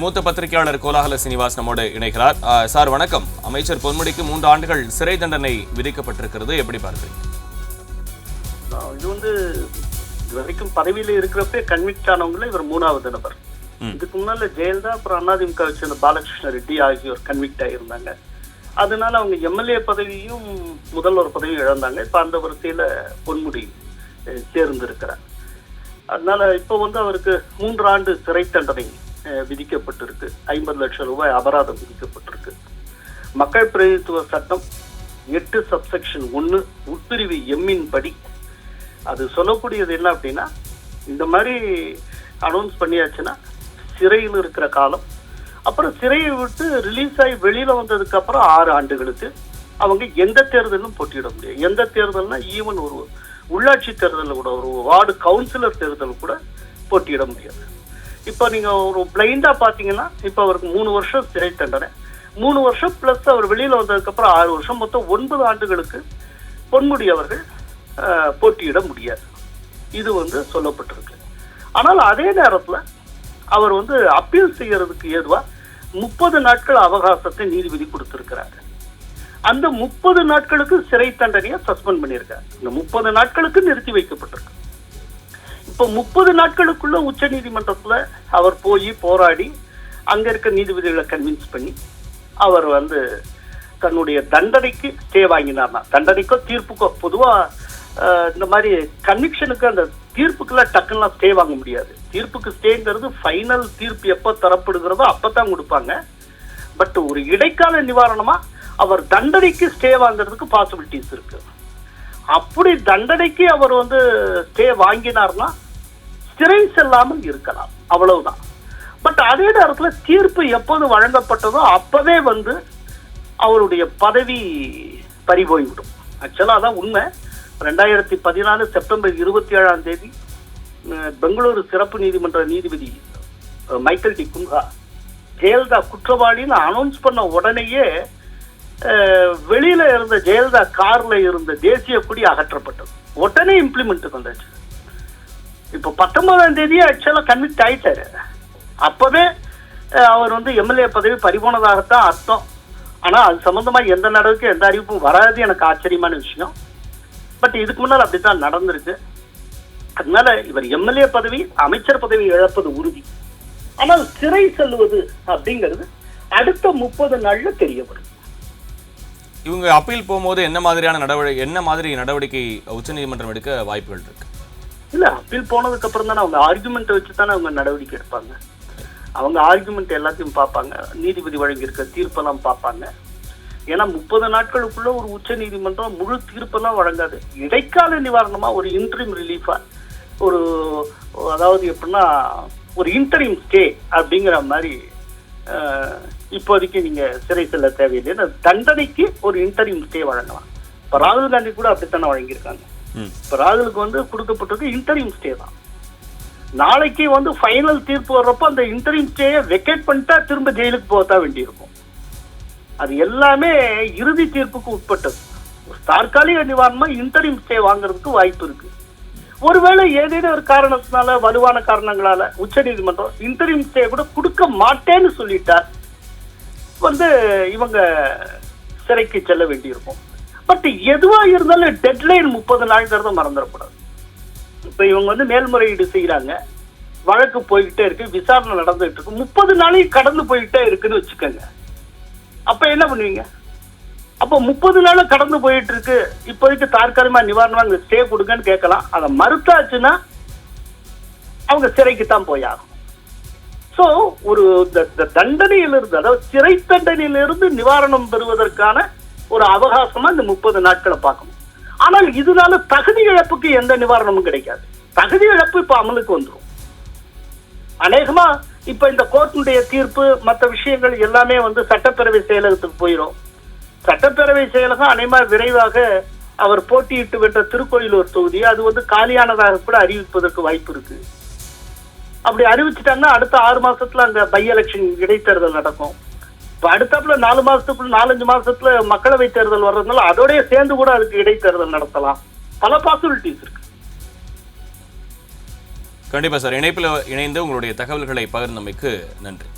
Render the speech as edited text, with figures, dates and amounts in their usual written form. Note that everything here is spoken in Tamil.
மூத்த பத்திரிகையாளர் கோலாகல சீனிவாஸ் நம்மோடு இணைகிறார். சார் வணக்கம். அமைச்சர் பொன்முடிக்கு 3 ஆண்டுகள் சிறை தண்டனை விதிக்கப்பட்டிருக்கிறது, எப்படி பார்க்கிறீங்க? இது இதுவரைக்கும் பதவியில இருக்கிறப்ப கன்விக்ட் ஆனவங்கள இவர் 3வது நபர். இதுக்கு முன்னால ஜெயலலிதா அப்புறம் அதிமுக வச்சிருந்த பாலகிருஷ்ண ரெட்டி ஆகியோர் கன்விக்ட் ஆகியிருந்தாங்க. அதனால அவங்க எம்எல்ஏ பதவியும் முதல்வர் பதவியும் இழந்தாங்க. இப்ப அந்த வரிசையில பொன்முடி சேர்ந்திருக்கிறார். அதனால இப்ப அவருக்கு 3 ஆண்டு சிறை தண்டனை விதிக்கப்பட்டிருக்கு. 50 லட்சம் ரூபாய் அபராதம் விதிக்கப்பட்டிருக்கு. மக்கள் பிரதிநிதித்துவ சட்டம் 8 சப்செக்ஷன் 1 உட்பிரிவு எம்மின் படி அது சொல்லக்கூடியது என்ன அப்படின்னா, இந்த மாதிரி அனௌன்ஸ் பண்ணியாச்சுன்னா சிறையில் இருக்கிற காலம், அப்புறம் சிறையை விட்டு ரிலீஸ் ஆகி வெளியில வந்ததுக்கு அப்புறம் 6 ஆண்டுகளுக்கு அவங்க எந்த தேர்தலும் போட்டியிட முடியும். எந்த தேர்தல்னா ஈவன் ஒரு உள்ளாட்சி தேர்தலில் கூட, ஒரு வார்டு கவுன்சிலர் தேர்தல் கூட போட்டியிட முடியாது. இப்ப நீங்க ஒரு பிளைண்டா பாத்தீங்கன்னா, இப்ப அவருக்கு 3 வருஷம் சிறை தண்டனை, 3 வருஷம் பிளஸ் அவர் வெளியில வந்ததுக்கு அப்புறம் 6 வருஷம், மொத்தம் 9 ஆண்டுகளுக்கு பொன்முடி அவர்கள் போட்டியிட முடியாது. இது சொல்லப்பட்டிருக்கு. ஆனால் அதே நேரத்துல அவர் அப்பீல் செய்யறதுக்கு ஏதுவா 30 நாட்கள் அவகாசத்தை நீதிபதி கொடுத்திருக்கிறார். அந்த 30 நாட்களுக்கு சிறை தண்டனையை சஸ்பெண்ட் பண்ணியிருக்காரு. இந்த 30 நாட்களுக்கு நிறுத்தி வைக்கப்பட்டிருக்கு. இப்ப 30 நாட்களுக்குள்ள உச்ச நீதிமன்றத்துல அவர் போய் போராடி அங்க இருக்க நீதிபதிகளை கன்வின்ஸ் பண்ணி அவர் தன்னுடைய தண்டனைக்கு ஸ்டே வாங்கினார்னா, தண்டனைக்கோ தீர்ப்புக்கோ, பொதுவா இந்த மாதிரி கன்விக்ஷனுக்கு அந்த தீர்ப்புக்கெல்லாம் டக்குலாம் ஸ்டே வாங்க முடியாது. தீர்ப்புக்கு ஸ்டேங்கிறது ஃபைனல் தீர்ப்பு எப்ப தரப்படுகிறதோ அப்பதான் கொடுப்பாங்க. பட் ஒரு இடைக்கால நிவாரணமா அவர் தண்டனைக்கு ஸ்டே வாங்குறதுக்கு பாசிபிலிட்டிஸ் இருக்கு. அப்படி தண்டனைக்கு அவர் ஸ்டே வாங்கினார்னா சிறை செல்லாமல் இருக்கலாம், அவ்வளவுதான். பட் அதே நேரத்தில் தீர்ப்பு எப்போது வழங்கப்பட்டதோ அப்பவே அவருடைய பதவி பறிபோய்விடும். ஆக்சுவலா அதான் உண்மை. 2014 செப்டம்பர் 27ஆம் தேதி பெங்களூரு சிறப்பு நீதிமன்ற நீதிபதி மைக்கேல் டி குன்ஹா ஜெயலலிதா குற்றவாளின்னு அனௌன்ஸ் பண்ண உடனேயே வெளியில இருந்த ஜெயலலிதா கார்ல இருந்த தேசிய கொடி அகற்றப்பட்டது. உடனே இம்ப்ளிமெண்ட் வந்தாச்சு. இப்ப 19ஆம் தேதியே ஆக்சுவலா கன்விக்ட் ஆயிட்டாரு. அப்பவே அவர் எம்எல்ஏ பதவி பறிபோனதாகத்தான் அர்த்தம். ஆனா அது சம்பந்தமா எந்த நடவடிக்கை, எந்த அறிவிப்பும் வராது. எனக்கு ஆச்சரியமான விஷயம். பட் இதுக்கு முன்னால் அப்படித்தான் நடந்திருக்கு. அதனால இவர் எம்எல்ஏ பதவி, அமைச்சர் பதவி இழப்பது உறுதி. ஆனால் சிறை செல்வது அப்படிங்கிறது அடுத்த 30 நாள்ல தெரிய வரும். இவங்க அப்பீல் போகும்போது என்ன மாதிரி நடவடிக்கை உச்சநீதிமன்றம் எடுக்க வாய்ப்புகள் இருக்கு? இல்ல, அப்பீல் போனதுக்கு அப்புறம் தானே அவங்க ஆர்குமெண்ட் வச்சுதானே அவங்க நடவடிக்கை எடுப்பாங்க. அவங்க ஆர்குமெண்ட் எல்லாத்தையும் பார்ப்பாங்க, நீதிபதி வழங்கியிருக்க தீர்ப்பெல்லாம் பார்ப்பாங்க. ஏன்னா 30 நாட்களுக்குள்ள ஒரு உச்ச நீதிமன்றம் முழு தீர்ப்பெல்லாம் வழங்காது. இடைக்கால நிவாரணமா ஒரு இன்டரிம் ரிலீஃபா, ஒரு அதாவது எப்படின்னா ஒரு இன்டரிம் ஸ்டே அப்படிங்கிற மாதிரி, இப்போதைக்கு நீங்க சிறை செல்ல தேவையில்லை, தண்டனைக்கு ஒரு இன்டரிம் ஸ்டே வழங்கலாம். இப்ப ராகுல் காந்தி கூட அப்படித்தானே வழங்கியிருக்காங்க. இப்ப ராகுலுக்கு கொடுக்கப்பட்டது இன்டரிம் ஸ்டே தான். நாளைக்கு ஃபைனல் தீர்ப்பு வர்றப்ப அந்த இன்டரிம் ஸ்டேயை வெக்கேட் பண்ணிட்டா திரும்ப ஜெயிலுக்கு போகத்தான் வேண்டியிருக்கும். அது எல்லாமே இறுதி தீர்ப்புக்கு உட்பட்டது. தற்காலிக நிவாரணமா இன்டரிம் ஸ்டே வாங்குறதுக்கு வாய்ப்பு இருக்கு. ஒருவேளை ஏதேனும் ஒரு காரணத்தினால, வலுவான காரணங்களால உச்ச நீதிமன்றம் இன்டரிம் ஸ்டே கூட கொடுக்க மாட்டேன்னு சொல்லிட்டார், இவங்க சிறைக்கு செல்ல வேண்டியிருக்கும். பட் எதுவா இருந்தாலும் டெட்லைன் 30 நாள்ங்கிறத மறந்துடக்கூடாது. இப்ப இவங்க மேல்முறையீடு செய்யறாங்க, வழக்கு போய்கிட்டே இருக்கு, விசாரணை நடந்துட்டு இருக்கு, 30 நாளையும் கடந்து போயிட்டே இருக்குன்னு வச்சுக்கோங்க. அப்ப என்ன பண்ணுவீங்க? அப்போ 30 நாள் கடந்து போயிட்டு இருக்கு, இப்போதைக்கு தற்காலிகமா நிவாரணமா ஸ்டே கொடுங்கன்னு கேட்கலாம். அதை மறுத்தாச்சுன்னா அவங்க சிறைக்கு தான் போயாகும். சோ ஒரு தண்டனையிலிருந்து, அதாவது சிறை தண்டனையிலிருந்து நிவாரணம் பெறுவதற்கான ஒரு அவகாசமா இந்த 30 நாட்களை பார்க்கணும். ஆனால் இதனால தகுதி இழப்புக்கு எந்த நிவாரணமும் கிடைக்காது. தகுதி இழப்பு இப்ப அமலுக்கு வந்துடும். அநேகமா இப்ப இந்த கோர்ட்டுடைய தீர்ப்பு, மற்ற விஷயங்கள் எல்லாமே சட்டப்பேரவை செயலகத்துக்கு போயிடும். சட்டப்பேரவை செயலகம் அநேகமா விரைவாக அவர் போட்டியிட்டு வென்ற திருக்கோயிலூர் தொகுதி அது காலியானதாக கூட அறிவிப்பதற்கு வாய்ப்பு இருக்கு. அப்படி அறிவிச்சுட்டாங்கன்னா அடுத்த 6 மாசத்துல அங்க பை எலெக்ஷன் இடைத்தேர்தல் நடக்கும். இப்ப அடுத்தாப்புல 4 மாசத்துக்குள்ள 4-5 மாசத்துல மக்களவை தேர்தல் வர்றதுனால அதோடய சேர்ந்து கூட அதுக்கு இடைத்தேர்தல் நடத்தலாம். பல பாசிபிலிட்டிஸ் இருக்கு. கண்டிப்பா சார். இணைப்பில் இணைந்து உங்களுடைய தகவல்களை பகிர்ந்தமைக்கு நன்றி.